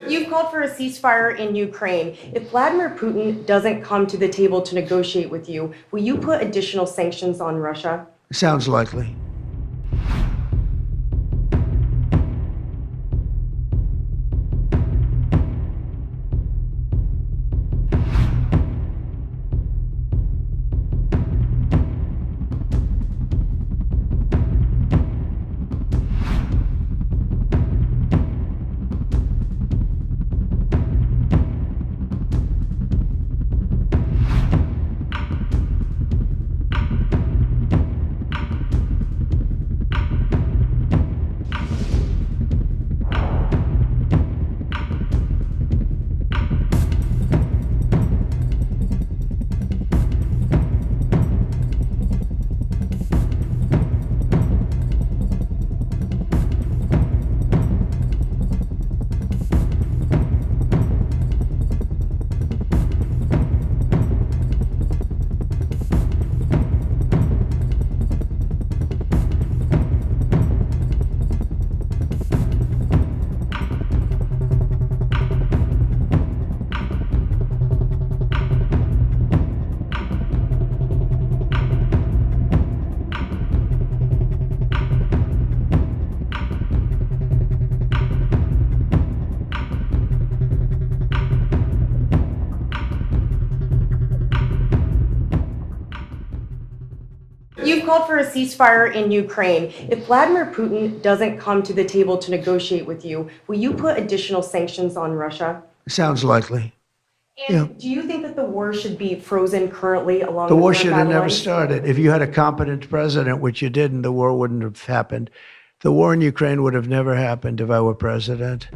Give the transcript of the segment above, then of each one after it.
You've called for a ceasefire in Ukraine. If Vladimir Putin doesn't come to the table to negotiate with you, will you put additional sanctions on Russia? Sounds likely. You've called for a ceasefire in Ukraine. If Vladimir Putin doesn't come to the table to negotiate with you, will you put additional sanctions on Russia? Sounds likely. And do you think that the war should be frozen currently along The war current should have battle never lines? started. If you had a competent president, which you didn't, the war wouldn't have happened. The war in Ukraine would have never happened if I were president.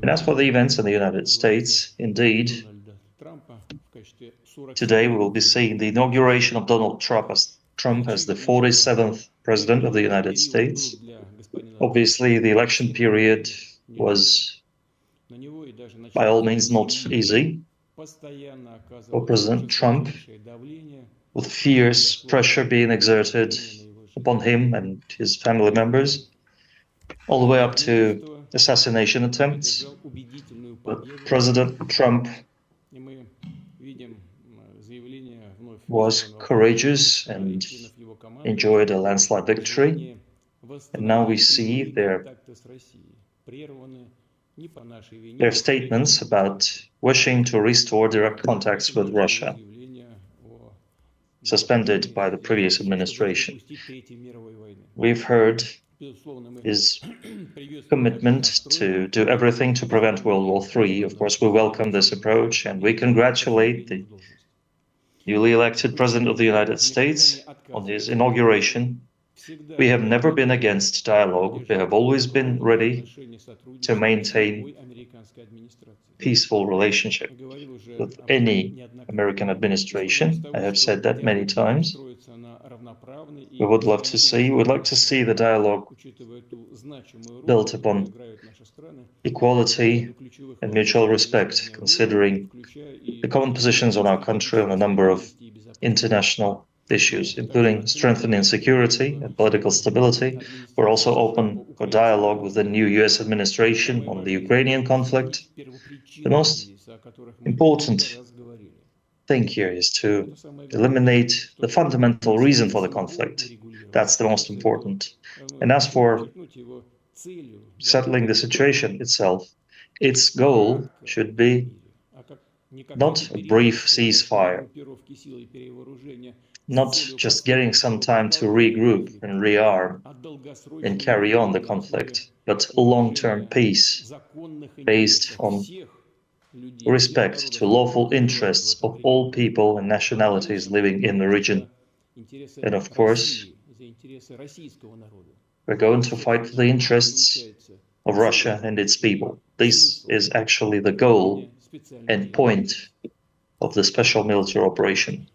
And as for the events in the United States, indeed, today we will be seeing the inauguration of Donald Trump as the 47th president of the United States. Obviously, the election period was by all means not easy for President Trump, with fierce pressure being exerted upon him and his family members, all the way up to assassination attempts. But President Trump was courageous and enjoyed a landslide victory. And now we see their statements about wishing to restore direct contacts with Russia, suspended by the previous administration. We've heard his commitment to do everything to prevent World War III. Of course, we welcome this approach and we congratulate the newly elected President of the United States on his inauguration. We have never been against dialogue. We have always been ready to maintain peaceful relationship with any American administration. I have said that many times. We would like to see the dialogue built upon equality and mutual respect, considering the common positions on our country on a number of international issues, including strengthening security and political stability. We're also open for dialogue with the new US administration on the Ukrainian conflict. The most important thing here is to eliminate the fundamental reason for the conflict. That's the most important. And as for settling the situation itself, its goal should be not a brief ceasefire, not just getting some time to regroup and rearm and carry on the conflict, but long-term peace based on respect to lawful interests of all people and nationalities living in the region. And of course, we're going to fight for the interests of Russia and its people. This is actually the goal and point of the special military operation.